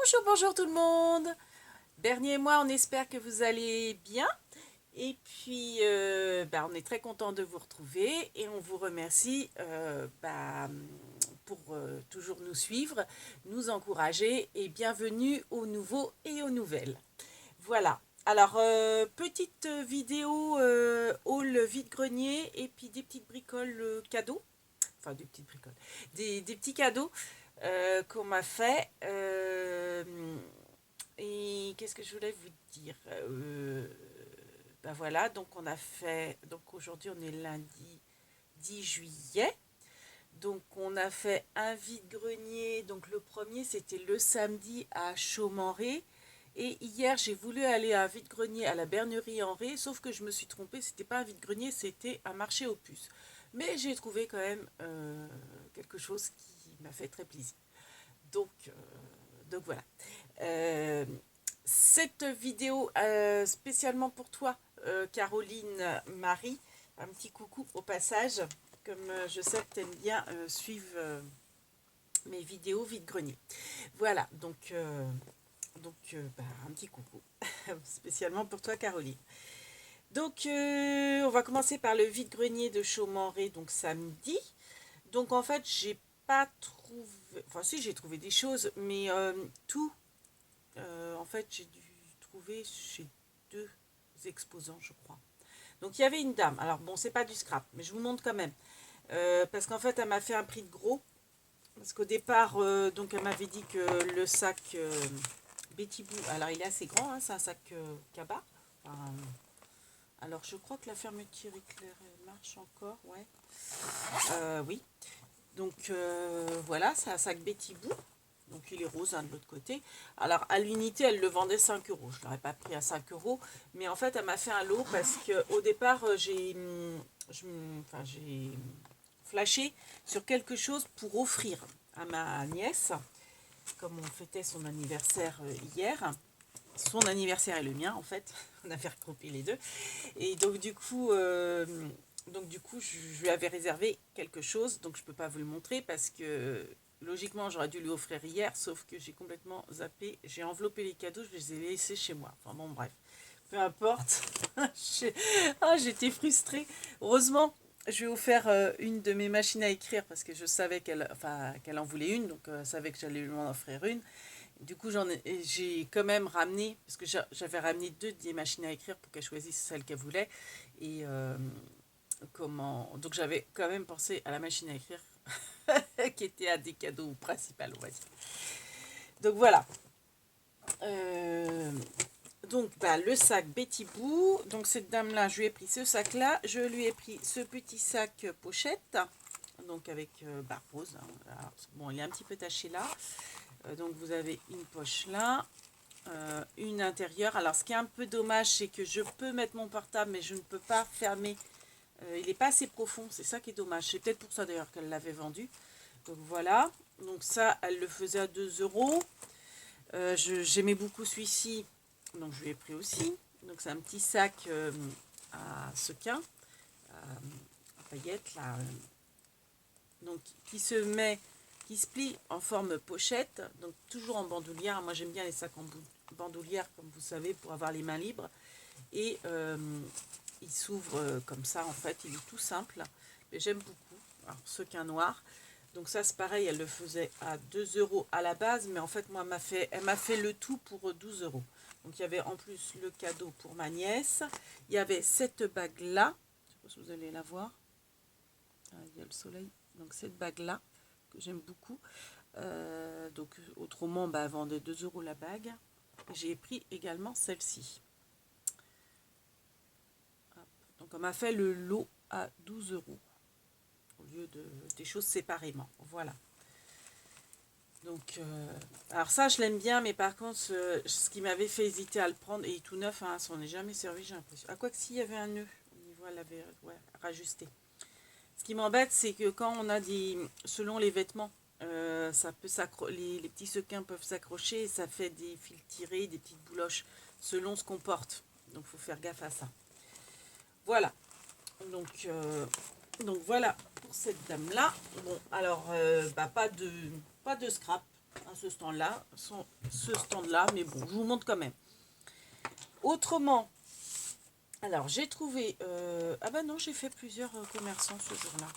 Bonjour, bonjour tout le monde. Bernier et moi, on espère que vous allez bien. Et puis, on est très content de vous retrouver et on vous remercie pour toujours nous suivre, nous encourager et bienvenue aux nouveaux et aux nouvelles. Voilà. Alors, petite vidéo haul vide-grenier et puis des petites bricoles cadeaux. Enfin, des petites bricoles. Des petits cadeaux qu'on m'a fait. Et qu'est-ce que je voulais vous dire voilà, donc on a fait. Donc aujourd'hui, on est lundi 10 juillet. Donc on a fait un vide-grenier. Donc le premier, c'était le samedi à Chaumes-en-Ré. Et hier, j'ai voulu aller à un vide-grenier à la Bernerie en Ré, sauf que je me suis trompée, c'était pas un vide-grenier, c'était un marché aux puces. Mais j'ai trouvé quand même quelque chose qui m'a fait très plaisir. Donc, euh, donc voilà. Euh, cette vidéo spécialement pour toi, Caroline Marie, un petit coucou au passage, comme je sais que tu aimes bien suivre mes vidéos vide-grenier. Voilà, un petit coucou, spécialement pour toi Caroline. Donc on va commencer par le vide-grenier de Chaumes-en-Ré, donc samedi. Donc en fait j'ai pas trouvé, enfin si j'ai trouvé des choses, mais tout, en fait j'ai dû trouver chez deux exposants je crois. Donc il y avait une dame, alors bon c'est pas du scrap, mais je vous montre quand même. Parce qu'en fait elle m'a fait un prix de gros. Parce qu'au départ, donc elle m'avait dit que le sac Betty Boo, alors il est assez grand, hein, c'est un sac cabas. Enfin, alors je crois que la fermeture éclair marche encore, ouais. Oui. Donc voilà, c'est un sac Betty Boo. Donc il est rose hein, de l'autre côté. Alors à l'unité, elle le vendait 5 euros. Je ne l'aurais pas pris à 5 euros. Mais en fait, elle m'a fait un lot parce qu'au départ, j'ai flashé sur quelque chose pour offrir à ma nièce. Comme on fêtait son anniversaire hier. Son anniversaire et le mien en fait. On avait regroupé les deux. Et donc du coup, je lui avais réservé quelque chose, donc je ne peux pas vous le montrer parce que logiquement, j'aurais dû lui offrir hier, sauf que j'ai complètement zappé. J'ai enveloppé les cadeaux, je les ai laissés chez moi. Enfin bon, bref, peu importe. J'étais frustrée. Heureusement, je lui ai offert une de mes machines à écrire parce que je savais qu'elle en voulait une, donc je savais que j'allais lui en offrir une. Du coup, j'ai quand même ramené, parce que j'avais ramené deux des machines à écrire pour qu'elle choisisse celle qu'elle voulait. Et donc j'avais quand même pensé à la machine à écrire qui était un des cadeaux principaux, on va dire. Donc voilà. Euh, le sac Betty Boo. Donc cette dame-là, je lui ai pris ce sac-là. Je lui ai pris ce petit sac pochette. Donc avec rose. Hein. Alors, bon, il est un petit peu taché là. Donc vous avez une poche là. Une intérieure. Alors ce qui est un peu dommage, c'est que je peux mettre mon portable, mais je ne peux pas fermer. Il n'est pas assez profond, c'est ça qui est dommage. C'est peut-être pour ça d'ailleurs qu'elle l'avait vendu. Donc voilà. Donc ça, elle le faisait à 2 euros. J'aimais beaucoup celui-ci, donc je lui ai pris aussi. Donc c'est un petit sac à sequin, à paillettes là. Donc qui se plie en forme pochette, donc toujours en bandoulière. Moi j'aime bien les sacs en bandoulière, comme vous savez, pour avoir les mains libres. Et il s'ouvre comme ça en fait, il est tout simple, mais j'aime beaucoup. Alors sequin noir. Donc ça c'est pareil, elle le faisait à 2 euros à la base, mais en fait moi elle m'a fait le tout pour 12 euros. Donc il y avait en plus le cadeau pour ma nièce. Il y avait cette bague là, je ne sais pas si vous allez la voir. Ah, il y a le soleil. Donc cette bague là que j'aime beaucoup. Donc autrement elle vendait 2 euros la bague. J'ai pris également celle-ci. Donc on m'a fait le lot à 12 euros au lieu des choses séparément. Voilà. Donc, alors ça je l'aime bien, mais par contre ce qui m'avait fait hésiter à le prendre, et il est tout neuf, hein, ça n'en est jamais servi, j'ai l'impression. Ah, quoi que s'il y avait un nœud au niveau, elle avait rajusté. Ce qui m'embête, c'est que quand on a selon les vêtements, ça peut les petits sequins peuvent s'accrocher et ça fait des fils tirés, des petites bouloches selon ce qu'on porte. Donc il faut faire gaffe à ça. Voilà. Donc voilà pour cette dame là. Bon alors pas de scrap, hein, ce stand-là, mais bon, je vous montre quand même. Autrement, alors j'ai trouvé... ah bah non, j'ai fait plusieurs commerçants ce jour-là.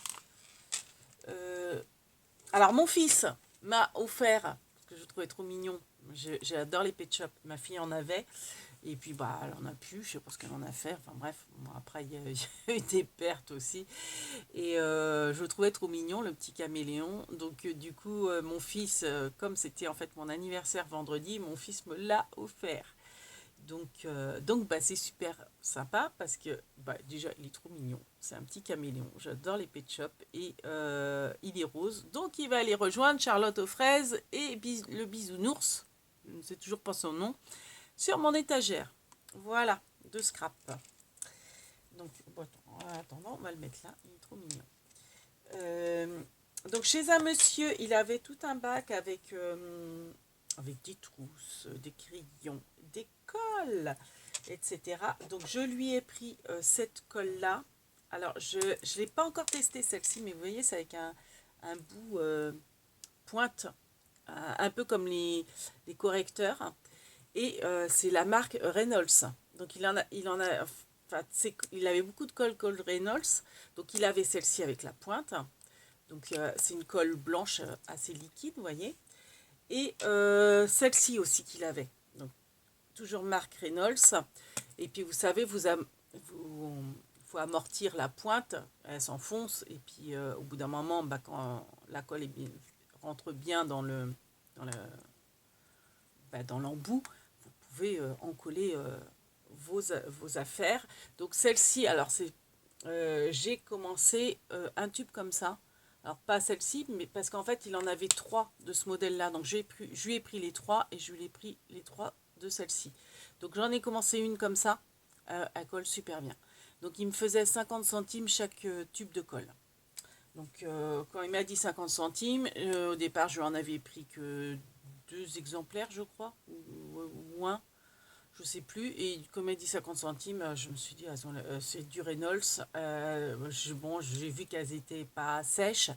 Alors mon fils m'a offert, parce que je trouvais trop mignon, j'adore les pet shops, ma fille en avait, et puis bah elle en a plus, je sais pas ce qu'elle en a fait, enfin bref, bon, après il y a eu des pertes aussi, et je le trouvais trop mignon le petit caméléon, donc du coup mon fils, comme c'était en fait mon anniversaire vendredi, mon fils me l'a offert. Donc bah, c'est super sympa parce que bah, déjà il est trop mignon, c'est un petit caméléon, j'adore les pet shops et il est rose, donc il va aller rejoindre Charlotte aux fraises et le bisounours, je ne sais toujours pas son nom, sur mon étagère, voilà, de scrap. Donc bon, en attendant on va le mettre là, il est trop mignon. Donc chez un monsieur il avait tout un bac avec des trousses, des crayons, des colles, etc. Donc je lui ai pris cette colle-là. Alors je ne l'ai pas encore testé celle-ci, mais vous voyez, c'est avec un bout pointe, un peu comme les correcteurs. Et c'est la marque Reynolds. Donc il avait beaucoup de colle Reynolds. Donc il avait celle-ci avec la pointe. Donc c'est une colle blanche assez liquide, vous voyez. Et celle-ci aussi qu'il avait. Donc, toujours marque Reynolds. Et puis, vous savez, faut amortir la pointe. Elle s'enfonce. Et puis, au bout d'un moment, bah, quand la colle rentre bien dans dans l'embout, vous pouvez encoller vos affaires. Donc, celle-ci, alors, j'ai commencé un tube comme ça. Alors, pas celle-ci, mais parce qu'en fait, il en avait 3 de ce modèle-là. Donc, je lui ai pris les 3 et je lui ai pris les 3 de celle-ci. Donc, j'en ai commencé une comme ça. Elle colle super bien. Donc, il me faisait 50 centimes chaque tube de colle. Donc, quand il m'a dit 50 centimes, au départ, je n'en avais pris que 2 exemplaires, je crois, ou un. Je sais plus, et comme elle dit 50 centimes, je me suis dit, c'est du Reynolds. Bon, j'ai vu qu'elles étaient pas sèches,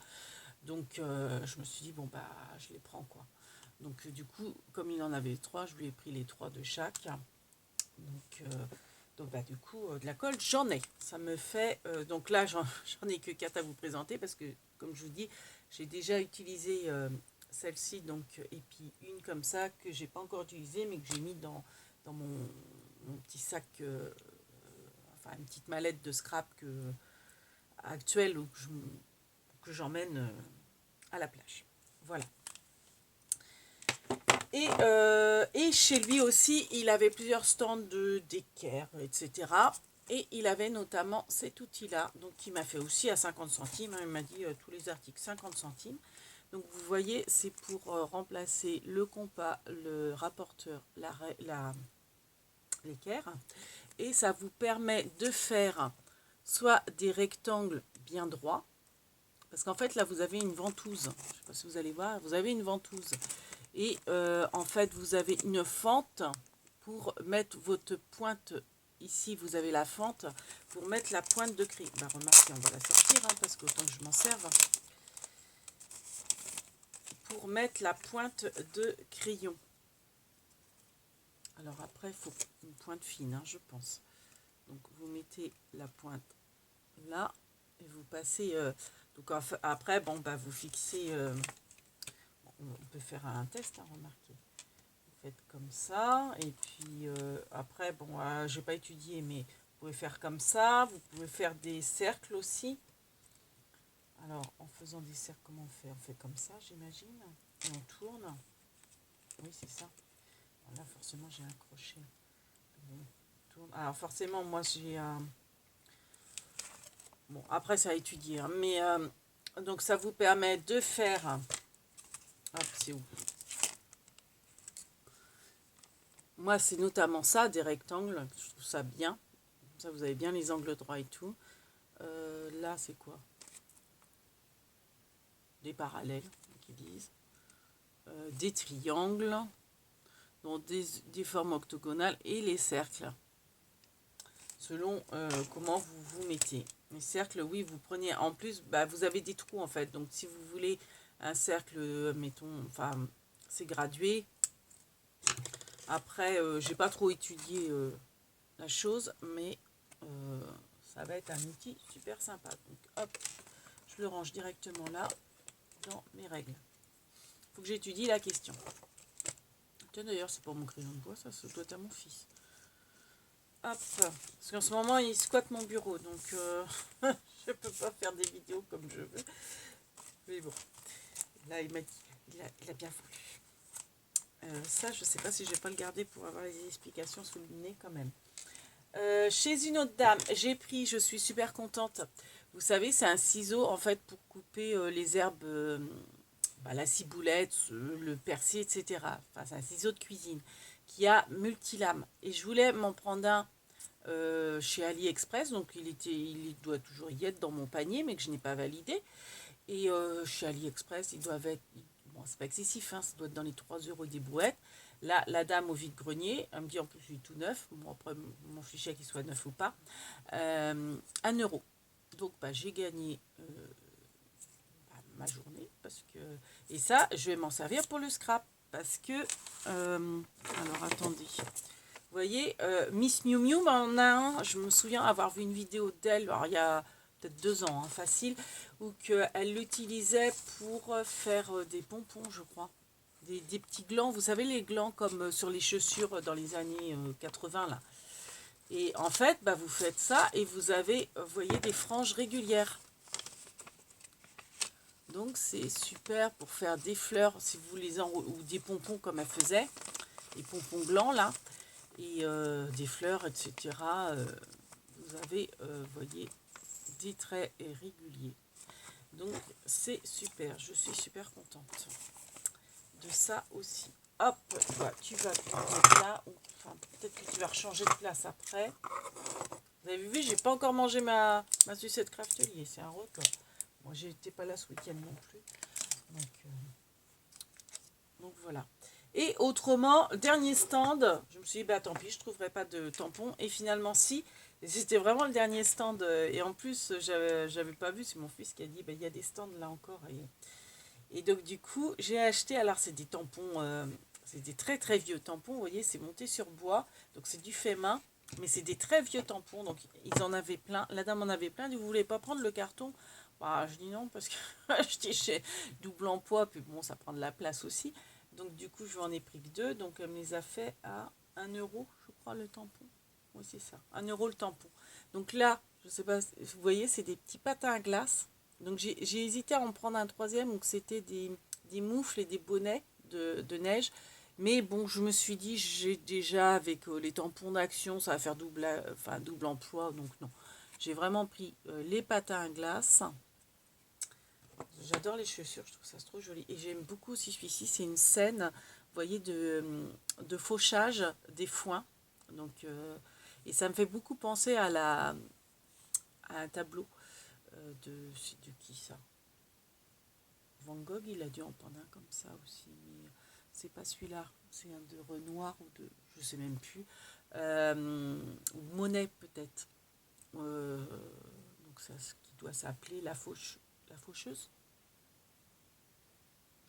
donc je me suis dit, bon, bah, je les prends, quoi. Donc, du coup, comme il en avait 3, je lui ai pris les 3 de chaque. Donc bah, du coup, de la colle, j'en ai. Ça me fait, donc là, j'en ai que 4 à vous présenter, parce que, comme je vous dis, j'ai déjà utilisé celle-ci, donc, et puis une comme ça, que j'ai pas encore utilisée, mais que j'ai mis dans mon petit sac, enfin une petite mallette de scrap actuelle que j'emmène à la plage. Voilà. Et chez lui aussi, il avait plusieurs stands d'équerre, etc. Et il avait notamment cet outil-là, donc qui m'a fait aussi à 50 centimes. Hein, il m'a dit tous les articles 50 centimes. Donc vous voyez, c'est pour remplacer le compas, le rapporteur, l'équerre. Et ça vous permet de faire soit des rectangles bien droits, parce qu'en fait là vous avez une ventouse. Je ne sais pas si vous allez voir, vous avez une ventouse. Et en fait vous avez une fente pour mettre votre pointe. Ici vous avez la fente pour mettre la pointe de crayon. Bah, remarquez, on va la sortir hein, parce qu'autant que je m'en serve. Pour mettre la pointe de crayon. Alors après, il faut une pointe fine, hein, je pense. Donc vous mettez la pointe là et vous passez. Donc après, bon, bah, vous fixez. On peut faire un test, hein, remarquez. Vous faites comme ça et puis après, bon, j'ai pas étudié, mais vous pouvez faire comme ça. Vous pouvez faire des cercles aussi. Alors, en faisant des cercles, comment on fait? On fait comme ça, j'imagine. Et on tourne. Oui, c'est ça. Là, forcément, j'ai un crochet. Alors, forcément, moi, j'ai un... Bon, après, ça à étudier. Hein, mais, donc, ça vous permet de faire... Hop, c'est où? Moi, c'est notamment ça, des rectangles. Je trouve ça bien. Ça, vous avez bien les angles droits et tout. Là, c'est quoi? Des parallèles, qu'ils disent. Des triangles. Donc des formes octogonales et les cercles. Selon comment vous vous mettez. Les cercles, oui, vous prenez... En plus, bah, vous avez des trous, en fait. Donc, si vous voulez un cercle, mettons... Enfin, c'est gradué. Après, j'ai pas trop étudié la chose, mais ça va être un outil super sympa. Donc hop, je le range directement là, dans mes règles. Faut que j'étudie la question. Tiens, d'ailleurs, c'est pas mon crayon de bois, ça doit être à mon fils. Hop, parce qu'en ce moment, il squatte mon bureau, donc je peux pas faire des vidéos comme je veux. Mais bon, là, il m'a dit, il a bien voulu. Ça, je sais pas si je vais pas le garder pour avoir les explications sous le nez quand même. Chez une autre dame, j'ai pris, je suis super contente. Vous savez, c'est un ciseau en fait pour couper les herbes, la ciboulette, le persil, etc. Enfin, c'est un ciseau de cuisine qui a multilames. Et je voulais m'en prendre un chez AliExpress, donc il doit toujours y être dans mon panier, mais que je n'ai pas validé. Et chez AliExpress, ils doivent être, bon, c'est pas excessif, hein, ça doit être dans les 3 € des brouettes. Là, la dame au vide-grenier, elle me dit en plus, je suis tout neuf. Bon, après, mon fichier qu'il soit neuf ou pas. 1 €. Donc, j'ai gagné ma journée. Parce que... Et ça, je vais m'en servir pour le scrap. Parce que... alors, attendez. Vous voyez, Miss Miu Miu en a un. Je me souviens avoir vu une vidéo d'elle, alors il y a peut-être 2 ans, hein, facile, où qu'elle l'utilisait pour faire des pompons, je crois. Des petits glands, vous savez, les glands comme sur les chaussures dans les années 80, là. Et en fait, vous faites ça et vous avez, vous voyez, des franges régulières. Donc, c'est super pour faire des fleurs, si vous les ou des pompons comme elle faisait, des pompons glands, là, et des fleurs, etc. Vous avez, voyez, des traits réguliers. Donc, c'est super. Je suis super contente de ça aussi. Hop, tu vas mettre là. Enfin, peut-être que tu vas rechanger de place après. Vous avez vu, j'ai pas encore mangé ma sucette craftelier. C'est un record. Moi, j'étais pas là ce week-end non plus. Donc voilà. Et autrement, dernier stand, je me suis dit, tant pis, je trouverai pas de tampons. Et finalement, si. C'était vraiment le dernier stand. Et en plus, j'avais pas vu, c'est mon fils qui a dit, il y a des stands là encore. Et donc, du coup, j'ai acheté, alors c'est des tampons, c'est des très très vieux tampons. Vous voyez, c'est monté sur bois. Donc, c'est du fait main. Mais c'est des très vieux tampons. Donc, ils en avaient plein. La dame en avait plein. Elle dit, vous voulez pas prendre le carton? Je dis non, parce que j'étais chez double emploi. Puis bon, ça prend de la place aussi. Donc, du coup, je en ai pris que 2. Donc, elle me les a fait à 1 €, je crois, le tampon. Oui, c'est ça. 1 € le tampon. Donc là, je sais pas, vous voyez, c'est des petits patins à glace. Donc, j'ai hésité à en prendre un troisième. Donc, c'était des moufles et des bonnets de neige. Mais bon, je me suis dit, j'ai déjà, avec les tampons d'action, ça va faire double emploi. Donc, non. J'ai vraiment pris les patins à glace. J'adore les chaussures, je trouve ça trop joli. Et j'aime beaucoup aussi celui-ci, c'est une scène, vous voyez, de fauchage des foins. Donc, et ça me fait beaucoup penser à un tableau c'est de qui ça? Van Gogh, il a dû en prendre un comme ça aussi, mais c'est pas celui-là, c'est un de Renoir ou de, je sais même plus, ou Monet peut-être. Donc ça, ce qui doit s'appeler la faucheuse.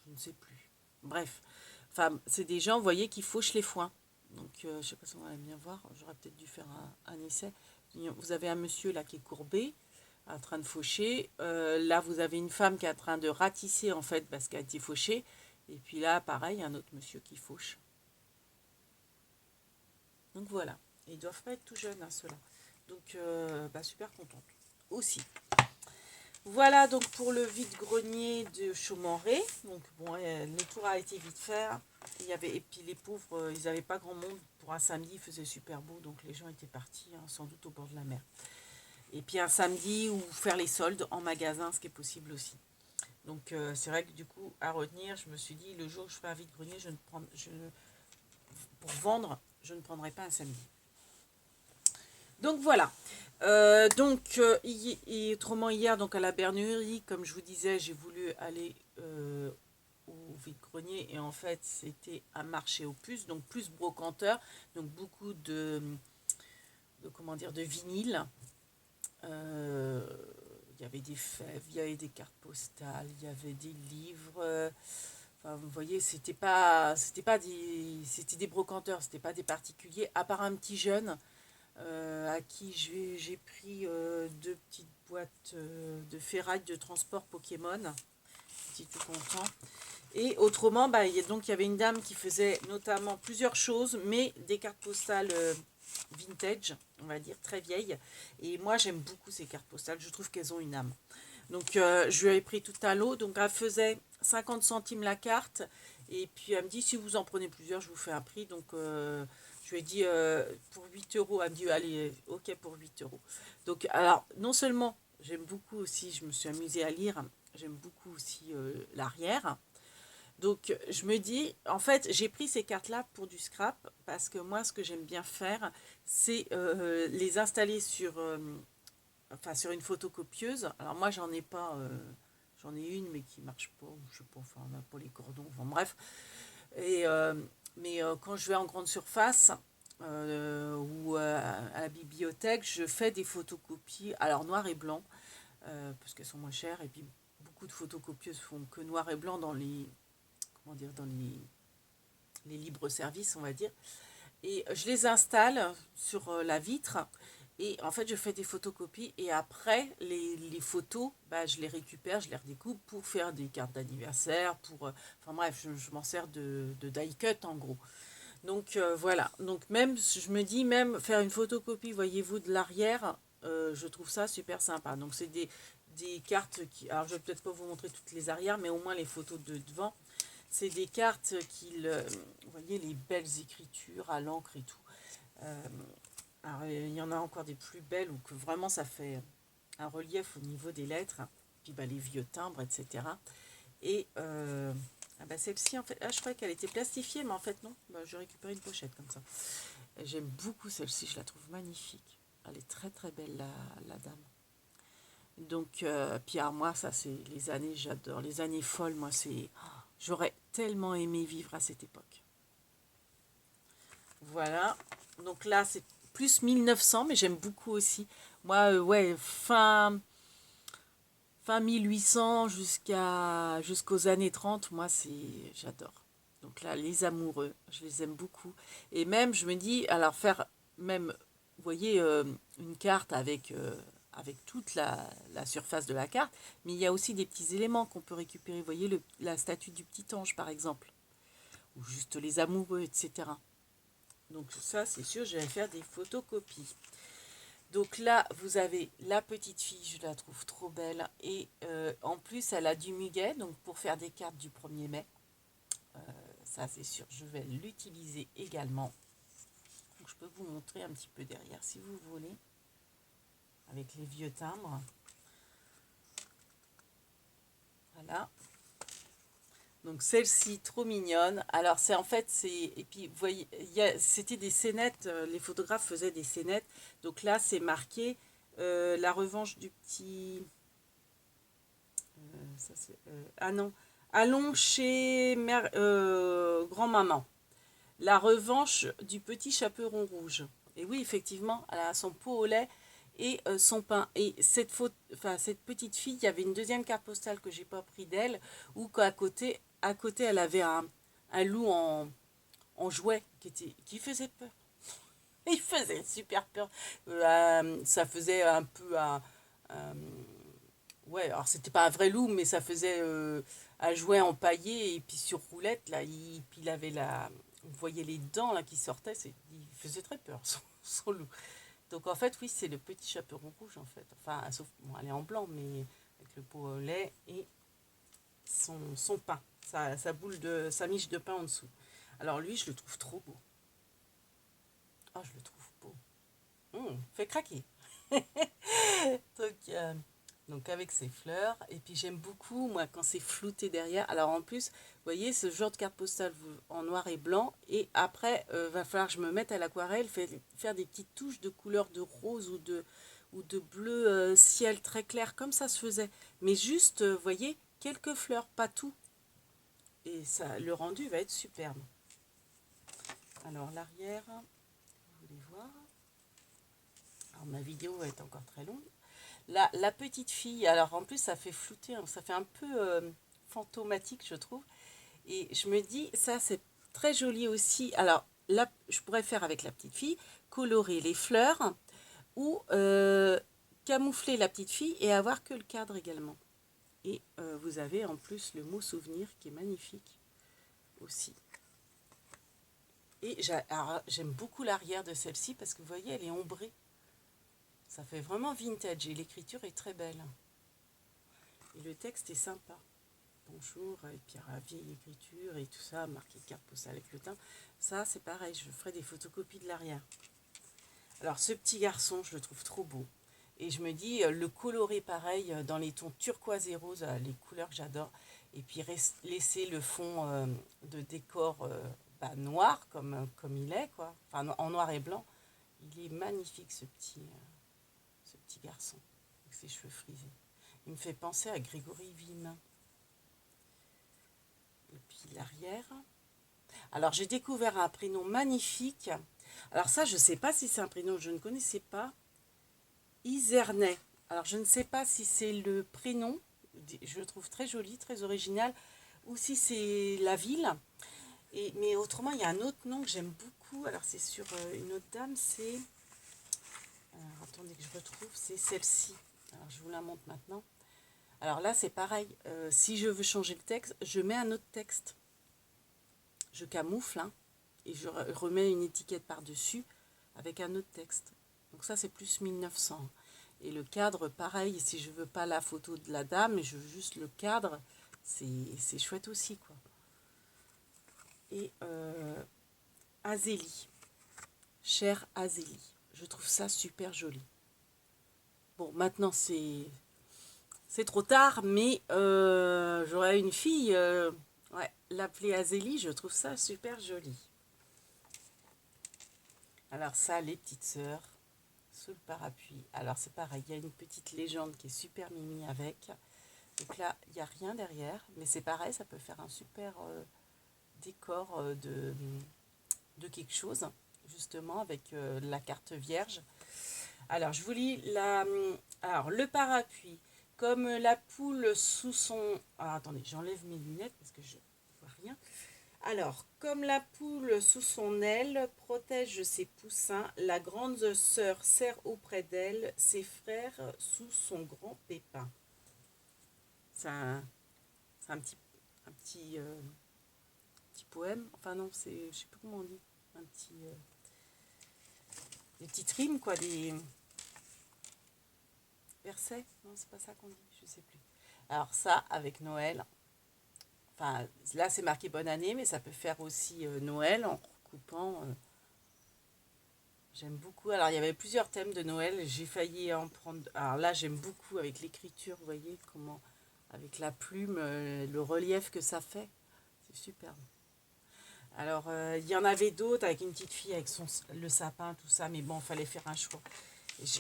Je ne sais plus. Bref, enfin, c'est des gens, vous voyez, qui fauchent les foins. Donc, je ne sais pas si on va bien voir. J'aurais peut-être dû faire un essai. Vous avez un monsieur là qui est courbé, en train de faucher. Là, vous avez une femme qui est en train de ratisser, en fait, parce qu'elle a été fauchée. Et puis là, pareil, un autre monsieur qui fauche. Donc, voilà. Ils ne doivent pas être tout jeunes, hein, ceux-là. Donc, super contente. Aussi. Voilà donc pour le vide-grenier de Chaumonrey. Donc bon, le tour a été vite fait. Et puis les pauvres, ils n'avaient pas grand monde pour un samedi, il faisait super beau, donc les gens étaient partis, hein, sans doute au bord de la mer. Et puis un samedi ou faire les soldes en magasin, ce qui est possible aussi. Donc c'est vrai que du coup, à retenir, je me suis dit, le jour où je ferai un vide-grenier, pour vendre, je ne prendrai pas un samedi. Donc voilà. Autrement hier, donc à la bernerie, comme je vous disais, j'ai voulu aller au vide-grenier et en fait c'était un marché aux puces, donc plus brocanteur, donc beaucoup de vinyle. Il y avait des fèves, il y avait des cartes postales, il y avait des livres. Enfin, vous voyez, c'était des brocanteurs, c'était pas des particuliers, à part un petit jeune à qui j'ai pris deux petites boîtes de ferraille de transport Pokémon. J'étais tout content. Et autrement, bah, donc il y avait une dame qui faisait notamment plusieurs choses, mais des cartes postales vintage, on va dire, très vieilles. Et moi, j'aime beaucoup ces cartes postales, je trouve qu'elles ont une âme. Donc, je lui avais pris tout à l'eau. Donc, elle faisait 50 centimes la carte. Et puis, elle me dit, si vous en prenez plusieurs, je vous fais un prix. Donc, je lui ai dit, pour 8 euros. Elle me dit, allez, ok pour 8 euros. Donc, alors, non seulement, j'aime beaucoup aussi, je me suis amusée à lire, j'aime beaucoup aussi l'arrière. Donc, je me dis, en fait, j'ai pris ces cartes-là pour du scrap. Parce que moi, ce que j'aime bien faire, c'est les installer sur une photocopieuse. Alors moi, j'en ai pas, j'en ai une, mais qui marche pas, je sais pas, enfin, on n'a pas les cordons, enfin bref. Et, mais quand je vais en grande surface ou à la bibliothèque, je fais des photocopies, alors noir et blanc, parce qu'elles sont moins chères, et puis beaucoup de photocopieuses font que noir et blanc dans les, comment dire, dans les libres services, on va dire. Et je les installe sur la vitre. Et en fait, je fais des photocopies. Et après, les photos, bah, je les récupère, je les redécoupe pour faire des cartes d'anniversaire. Enfin bref, je m'en sers de die cut en gros. Donc voilà. Donc même, je me dis, même faire une photocopie, voyez-vous, de l'arrière, je trouve ça super sympa. Donc c'est des cartes qui... Alors je vais peut-être pas vous montrer toutes les arrières, mais au moins les photos de devant. C'est des cartes vous voyez, les belles écritures à l'encre et tout. Euh, alors, il y en a encore des plus belles où que vraiment ça fait un relief au niveau des lettres. Puis bah, les vieux timbres, etc. Et ah bah, celle-ci, en fait, je croyais qu'elle était plastifiée, mais en fait non. Bah, je récupère une pochette comme ça. J'aime beaucoup celle-ci, je la trouve magnifique. Elle est très très belle, la dame. Donc, puis alors moi, ça c'est les années, j'adore. Les années folles, moi, c'est... J'aurais tellement aimé vivre à cette époque. Voilà. Donc là, c'est plus 1900, mais j'aime beaucoup aussi. Moi, ouais, fin 1800 jusqu'aux années 30, moi, j'adore. Donc là, les amoureux, je les aime beaucoup. Et même, je me dis, alors faire même, vous voyez, une carte avec toute la surface de la carte, mais il y a aussi des petits éléments qu'on peut récupérer. Vous voyez, la statue du petit ange, par exemple, ou juste les amoureux, etc. Donc ça, c'est sûr, je vais faire des photocopies. Donc là, vous avez la petite fille, je la trouve trop belle. Et en plus, elle a du muguet, donc pour faire des cartes du 1er mai. Ça, c'est sûr, je vais l'utiliser également. Donc, je peux vous montrer un petit peu derrière, si vous voulez, avec les vieux timbres. Voilà. Donc celle-ci, trop mignonne. Alors c'est en fait, et puis vous voyez, c'était des scénettes, les photographes faisaient des scénettes. Donc là, c'est marqué la revanche du petit... ah non, allons chez grand-maman. La revanche du petit chaperon rouge. Et oui, effectivement, elle a son pot au lait et son pain. Et cette petite fille, il y avait une deuxième carte postale que j'ai pas pris d'elle, où à côté, elle avait un loup en jouet qui faisait peur. Il faisait super peur. Ça faisait un peu un- ouais, alors c'était pas un vrai loup, mais ça faisait un jouet empaillé et puis sur roulette, là, puis il avait vous voyez les dents là qui sortaient, il faisait très peur, son loup. Donc en fait, oui, c'est le petit chaperon rouge en fait. Enfin, sauf, bon, elle est en blanc, mais avec le pot au lait et son pain, sa miche de pain en dessous. Alors lui, je le trouve trop beau. Ah, je le trouve beau. Fait craquer. Donc, avec ses fleurs. Et puis j'aime beaucoup, moi, quand c'est flouté derrière. Alors en plus, vous voyez, ce genre de carte postale en noir et blanc. Et après, va falloir que je me mette à l'aquarelle, faire des petites touches de couleur de rose ou de bleu ciel très clair, comme ça se faisait. Mais juste, vous voyez, quelques fleurs, pas tout. Et ça, le rendu va être superbe. Alors l'arrière, vous voulez voir. Alors ma vidéo va être encore très longue. La petite fille, alors en plus ça fait flouter, hein, ça fait un peu fantomatique je trouve. Et je me dis, ça c'est très joli aussi. Alors là, je pourrais faire avec la petite fille, colorer les fleurs ou camoufler la petite fille et avoir que le cadre également. Et vous avez en plus le mot souvenir qui est magnifique aussi. Et j'aime beaucoup l'arrière de celle-ci parce que vous voyez, elle est ombrée. Ça fait vraiment vintage et l'écriture est très belle. Et le texte est sympa. Bonjour, et puis vieille écriture et tout ça, marqué carte postale avec le teint. Ça, c'est pareil, je ferai des photocopies de l'arrière. Alors, ce petit garçon, je le trouve trop beau. Et je me dis, le colorer pareil dans les tons turquoise et rose, les couleurs que j'adore. Et puis laisser le fond de décor noir comme il est, quoi. Enfin, en noir et blanc. Il est magnifique, ce petit garçon, avec ses cheveux frisés. Il me fait penser à Grégory Vime. Et puis l'arrière. Alors, j'ai découvert un prénom magnifique. Alors ça, je ne sais pas si c'est un prénom que je ne connaissais pas. Isernay. Alors, je ne sais pas si c'est le prénom. Je le trouve très joli, très original. Ou si c'est la ville. Mais autrement, il y a un autre nom que j'aime beaucoup. Alors, c'est sur une autre dame. C'est... attendez que je retrouve. C'est celle-ci. Alors, je vous la montre maintenant. Alors là, c'est pareil. Si je veux changer le texte, je mets un autre texte. Je camoufle, hein, et je remets une étiquette par-dessus avec un autre texte. Donc ça, c'est plus 1900. Et le cadre, pareil, si je veux pas la photo de la dame, mais je veux juste le cadre, c'est chouette aussi, quoi. Et Azélie, chère Azélie, je trouve ça super joli. Bon, maintenant, c'est trop tard, mais j'aurais une fille, ouais, l'appeler Azélie, je trouve ça super joli. Alors ça, les petites sœurs, sous le parapluie. Alors c'est pareil, il y a une petite légende qui est super mimi avec. Donc là, il n'y a rien derrière, mais c'est pareil, ça peut faire un super décor de quelque chose, justement, avec la carte vierge. Alors, je vous lis alors, le parapluie, comme la poule sous son... Ah, attendez, j'enlève mes lunettes parce que je ne vois rien. Alors, comme la poule sous son aile protège ses poussins, la grande sœur serre auprès d'elle ses frères sous son grand pépin. C'est un petit poème. Enfin non, c'est, je sais plus comment on dit. Des petites rimes, quoi, des versets. Non, c'est pas ça qu'on dit, je sais plus. Alors ça, avec Noël. Enfin, là, c'est marqué bonne année, mais ça peut faire aussi Noël en recoupant... J'aime beaucoup. Alors, il y avait plusieurs thèmes de Noël. J'ai failli en prendre. Alors là, j'aime beaucoup avec l'écriture, vous voyez, comment, avec la plume, le relief que ça fait. C'est superbe. Alors, il y en avait d'autres avec une petite fille avec le sapin, tout ça. Mais bon, il fallait faire un choix.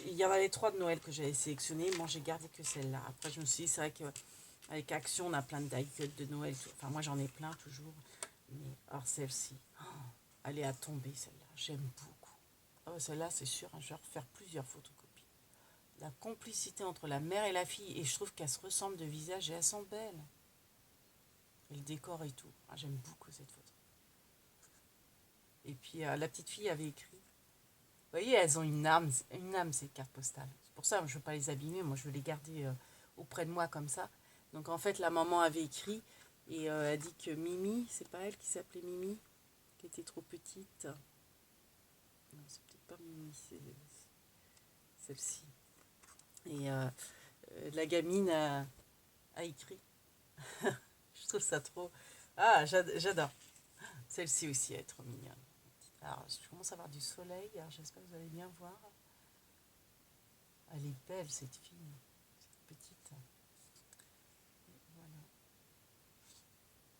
Il y en avait 3 de Noël que j'avais sélectionné. Moi, j'ai gardé que celle-là. Après, je me suis dit, c'est vrai qu'avec Action, on a plein de die-cuts de Noël. Enfin, moi, j'en ai plein toujours. Mais, alors, celle-ci, oh, elle est à tomber, celle-là. J'aime beaucoup. Oh, celle-là, c'est sûr, hein, je vais refaire plusieurs photocopies. La complicité entre la mère et la fille, et je trouve qu'elles se ressemblent de visage et elles sont belles. Et le décor et tout. Ah, j'aime beaucoup cette photo. Et puis, la petite fille avait écrit. Vous voyez, elles ont une âme ces cartes postales. C'est pour ça que je ne veux pas les abîmer, moi je veux les garder auprès de moi comme ça. Donc en fait, la maman avait écrit et elle dit que Mimi, c'est pas elle qui s'appelait Mimi, qui était trop petite. Non, c'est peut-être pas Mimi, c'est celle-ci. Et la gamine a écrit. Je trouve ça trop... Ah, j'adore. Celle-ci aussi, elle est trop mignonne. Alors, je commence à avoir du soleil. Alors, j'espère que vous allez bien voir. Elle est belle, cette fille. Cette petite. Voilà.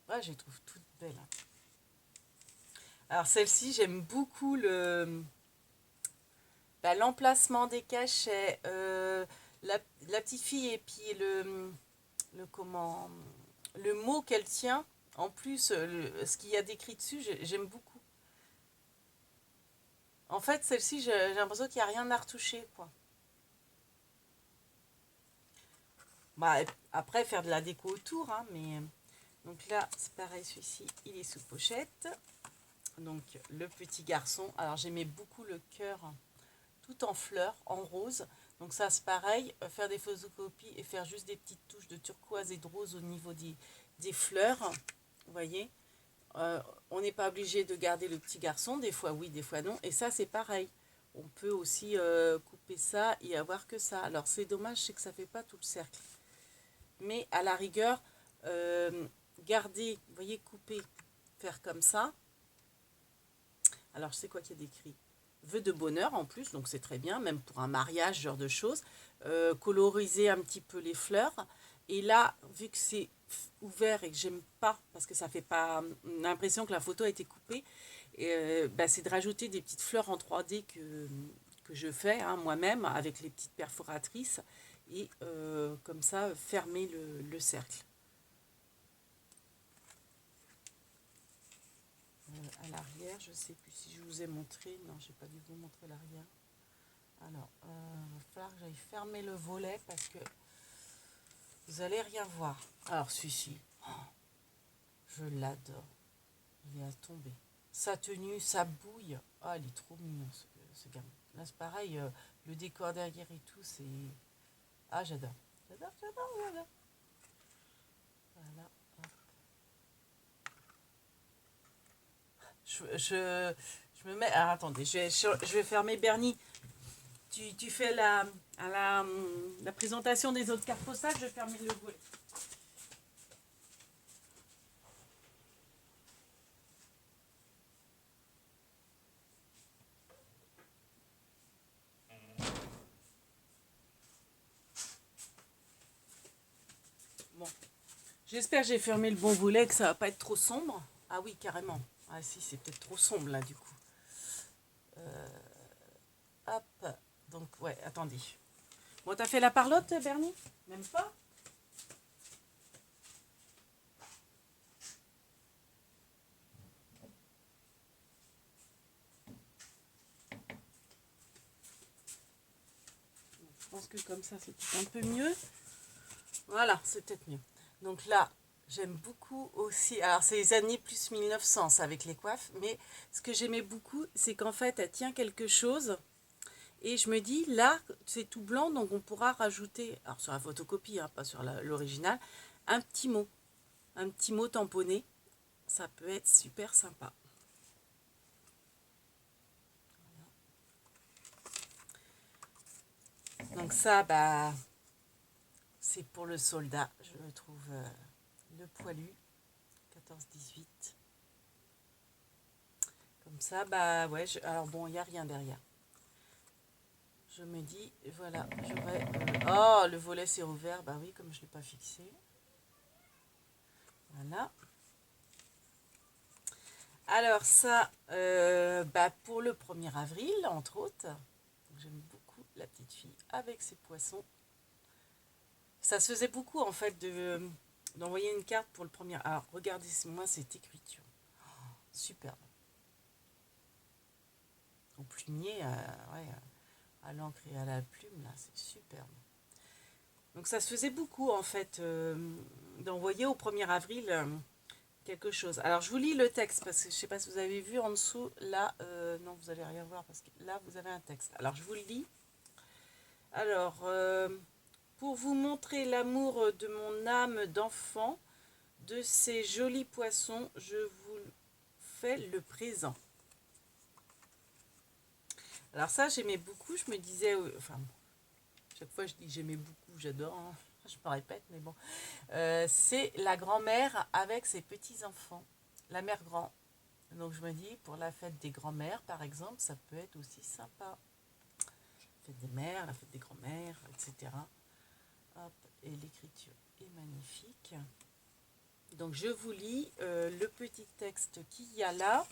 Ouais, je les trouve toutes belles. Alors, celle-ci, j'aime beaucoup l'emplacement des cachets. La petite fille et puis le mot qu'elle tient. En plus, ce qu'il y a décrit dessus, j'aime beaucoup. En fait, celle-ci, j'ai l'impression qu'il n'y a rien à retoucher, quoi. Bah, après, faire de la déco autour, hein, mais Donc là, c'est pareil, celui-ci, il est sous pochette. Donc le petit garçon. Alors j'aimais beaucoup le cœur tout en fleurs, en rose. Donc ça, c'est pareil, faire des photocopies et faire juste des petites touches de turquoise et de rose au niveau des fleurs. Vous voyez, on n'est pas obligé de garder le petit garçon, des fois oui, des fois non. Et ça, c'est pareil. On peut aussi couper ça et avoir que ça. Alors c'est dommage, c'est que ça ne fait pas tout le cercle. Mais à la rigueur, garder, vous voyez, couper, faire comme ça. Alors je sais quoi qu'il y a d'écrit. Vœux de bonheur en plus, donc c'est très bien, même pour un mariage, ce genre de choses. Coloriser un petit peu les fleurs. Et là, vu que c'est ouvert et que j'aime pas, parce que ça fait pas l'impression que la photo a été coupée, c'est de rajouter des petites fleurs en 3D que je fais moi-même avec les petites perforatrices et comme ça fermer le cercle. À l'arrière, je sais plus si je vous ai montré. Non, j'ai pas dû vous montrer l'arrière. Alors, il va falloir que j'aille fermer le volet parce que vous allez rien voir. Alors, celui-ci, je l'adore. Il est à tomber. Sa tenue, sa bouille. Ah, il est trop mignon, ce gamin. Là, c'est pareil, le décor derrière et tout, c'est... Ah, j'adore. J'adore. Voilà. Je me mets... Alors, attendez, je vais fermer Bernie. Tu fais la présentation des autres cartes postales, je vais fermer le volet. Bon. J'espère que j'ai fermé le bon volet, que ça va pas être trop sombre. Ah oui, carrément. Ah si, c'est peut-être trop sombre là du coup. Hop. Donc ouais, attendez. Bon, t'as fait la parlotte, Bernie? Même pas? Je pense que comme ça, c'est peut-être un peu mieux. Voilà, c'est peut-être mieux. Donc là, j'aime beaucoup aussi. Alors, c'est les années plus 1900 ça, avec les coiffes. Mais ce que j'aimais beaucoup, c'est qu'en fait, elle tient quelque chose. Et je me dis, là, c'est tout blanc, donc on pourra rajouter, alors sur la photocopie, pas sur l'original, un petit mot. Un petit mot tamponné. Ça peut être super sympa. Donc ça, c'est pour le soldat. Je trouve le poilu. 14-18. Comme ça, ouais. Alors bon, il n'y a rien derrière. Je me dis, voilà, j'aurais... oh, le volet s'est ouvert. Bah oui, comme je ne l'ai pas fixé. Voilà. Alors ça, pour le 1er avril, entre autres, j'aime beaucoup la petite fille avec ses poissons. Ça se faisait beaucoup, en fait, d'envoyer une carte pour le 1er. Alors, regardez-moi cette écriture. Oh, superbe. Au plumier, ouais, à l'encre et à la plume, là, c'est superbe. Donc ça se faisait beaucoup, en fait, d'envoyer au 1er avril quelque chose. Alors, je vous lis le texte, parce que je ne sais pas si vous avez vu en dessous, là, non, vous n'allez rien voir, parce que là, vous avez un texte. Alors, je vous le lis. Alors, pour vous montrer l'amour de mon âme d'enfant, de ces jolis poissons, je vous fais le présent. Alors ça, j'aimais beaucoup, je me disais, enfin, chaque fois je dis j'aimais beaucoup, j'adore, hein, je me répète, mais bon. C'est la grand-mère avec ses petits-enfants, la mère grand. Donc je me dis, pour la fête des grands-mères, par exemple, ça peut être aussi sympa. La fête des mères, la fête des grands-mères, etc. Hop, et l'écriture est magnifique. Donc je vous lis le petit texte qu'il y a là.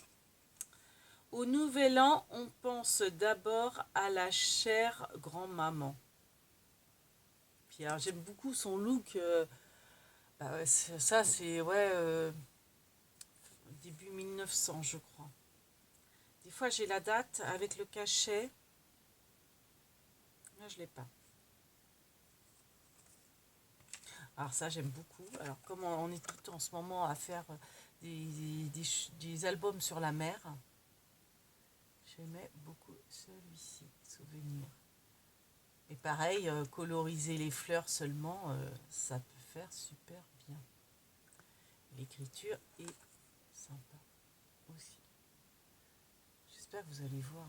Au nouvel an, on pense d'abord à la chère grand-maman. Puis alors j'aime beaucoup son look. Ça c'est ouais, début 1900 je crois. Des fois j'ai la date avec le cachet. Là je l'ai pas. Alors ça, j'aime beaucoup. Alors comme on est tout en ce moment à faire des albums sur la mer, j'aimais beaucoup celui-ci, Souvenir. Et pareil, coloriser les fleurs seulement, ça peut faire super bien. L'écriture est sympa aussi. J'espère que vous allez voir.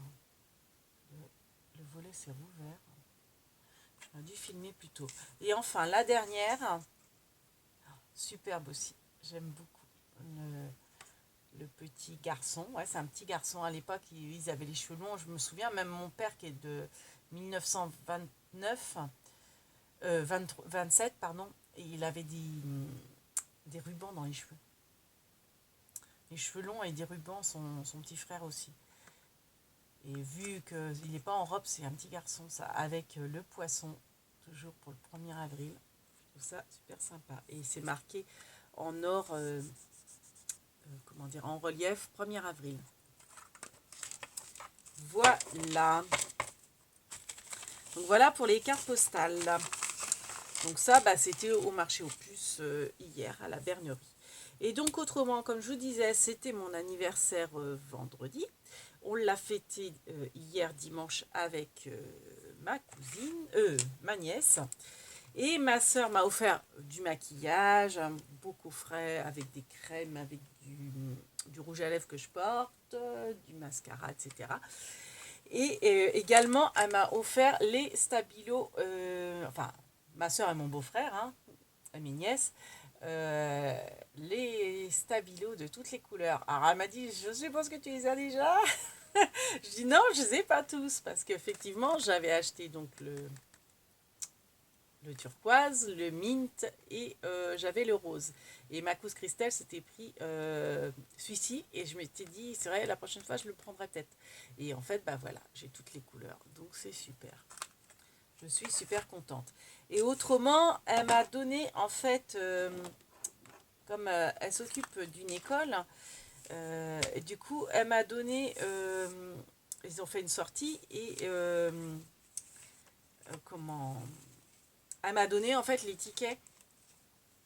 Le volet s'est rouvert. J'aurais dû filmer plus tôt. Et enfin, la dernière, superbe aussi. J'aime beaucoup le petit garçon. Ouais, c'est un petit garçon. À l'époque, ils avaient les cheveux longs. Je me souviens, même mon père qui est de 1929, 27, pardon, et il avait des rubans dans les cheveux. Les cheveux longs et des rubans, son petit frère aussi. Et vu qu'il n'est pas en robe, c'est un petit garçon, ça, avec le poisson, toujours pour le 1er avril. Je trouve ça super sympa. Et c'est marqué en or, comment dire, en relief, 1er avril. Voilà. Donc voilà pour les cartes postales. Donc ça, bah, c'était au marché aux puces hier, à la Bernerie. Et donc autrement, comme je vous disais, c'était mon anniversaire vendredi. On l'a fêté hier dimanche avec ma cousine, ma nièce. Et ma soeur m'a offert du maquillage, un beau coffret avec des crèmes, avec du rouge à lèvres que je porte, du mascara, etc. Et également, elle m'a offert les stabilos, enfin, ma soeur et mon beau-frère, hein, et mes nièces, les stabilos de toutes les couleurs. Alors, elle m'a dit, je suppose que tu les as déjà. Je dis non, je ne les ai pas tous, parce qu'effectivement, j'avais acheté donc le turquoise, le mint et j'avais le rose. Et ma cousine Christelle s'était pris celui-ci et je m'étais dit, c'est vrai, la prochaine fois, je le prendrai peut-être. Et en fait, bah voilà, j'ai toutes les couleurs, donc c'est super. Je suis super contente. Et autrement, elle m'a donné, en fait, comme elle s'occupe d'une école, et du coup, elle m'a donné, ils ont fait une sortie et comment... Elle m'a donné en fait les tickets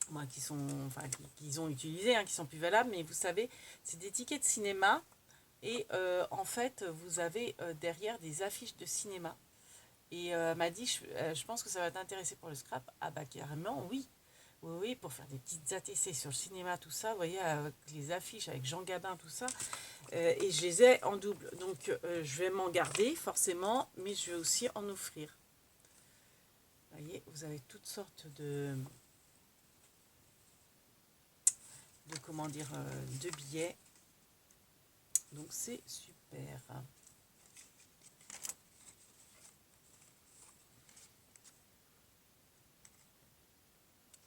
moi, qui sont, enfin, qu'ils ont utilisés, hein, qui sont plus valables, mais vous savez, c'est des tickets de cinéma et en fait, vous avez derrière des affiches de cinéma. Et elle m'a dit, je pense que ça va t'intéresser pour le scrap. Ah bah carrément, oui. Oui, oui, pour faire des petites ATC sur le cinéma, tout ça, vous voyez, avec les affiches, avec Jean Gabin, tout ça. Et je les ai en double. Donc, je vais m'en garder, forcément, mais je vais aussi en offrir. Vous voyez, vous avez toutes sortes de comment dire, de billets. Donc, c'est super.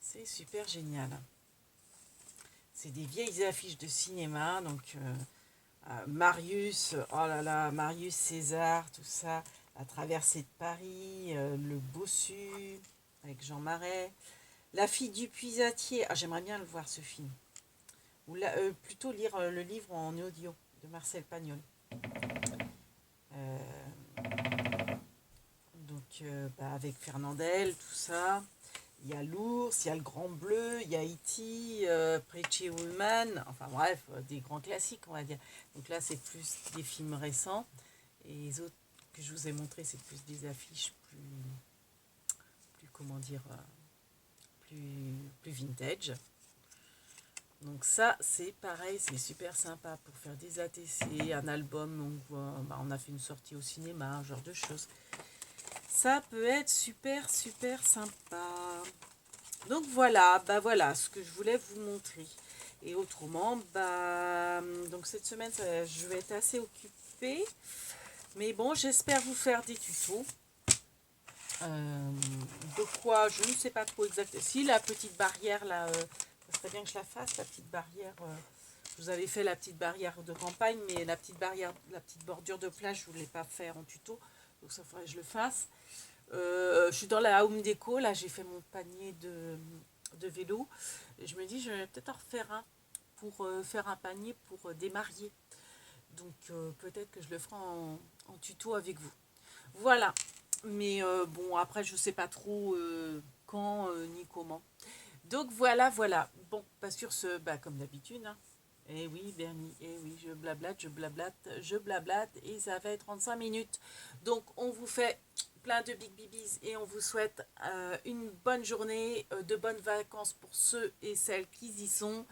C'est super génial. C'est des vieilles affiches de cinéma, donc Marius, oh là là, Marius César, tout ça, La traversée de Paris, Le Bossu, avec Jean Marais, La fille du puisatier, ah, j'aimerais bien le voir ce film, ou plutôt lire le livre en audio de Marcel Pagnol. Donc bah, avec Fernandel, tout ça. Il y a l'ours, il y a le grand bleu, il y a E.T., Pretty Woman, enfin bref, des grands classiques on va dire. Donc là c'est plus des films récents et les autres que je vous ai montrés c'est plus des affiches plus comment dire, plus vintage. Donc ça c'est pareil, c'est super sympa pour faire des ATC, un album, on a fait une sortie au cinéma, un genre de choses. Ça peut être super super sympa. Donc voilà, bah voilà ce que je voulais vous montrer. Et autrement, bah donc cette semaine, je vais être assez occupée. Mais bon, j'espère vous faire des tutos. De quoi, je ne sais pas trop exactement. Si la petite barrière là, ça serait bien que je la fasse, la petite barrière. Je vous avais fait la petite barrière de campagne, mais la petite barrière, la petite bordure de plage, je ne voulais pas faire en tuto. Donc ça faudrait que je le fasse. Je suis dans la Home Déco, là j'ai fait mon panier de vélo. Et je me dis, je vais peut-être en refaire un pour faire un panier pour des mariés. Donc peut-être que je le ferai en tuto avec vous. Voilà. Mais bon, après je ne sais pas trop quand ni comment. Donc voilà, voilà. Bon, pas sur ce, bah, comme d'habitude, hein. Eh oui, Bernie, eh oui, je blablate, et ça fait 35 minutes. Donc, on vous fait plein de big bibis et on vous souhaite une bonne journée, de bonnes vacances pour ceux et celles qui y sont,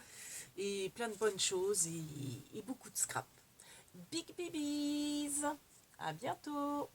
et plein de bonnes choses et beaucoup de scrap. Big bibis, à bientôt.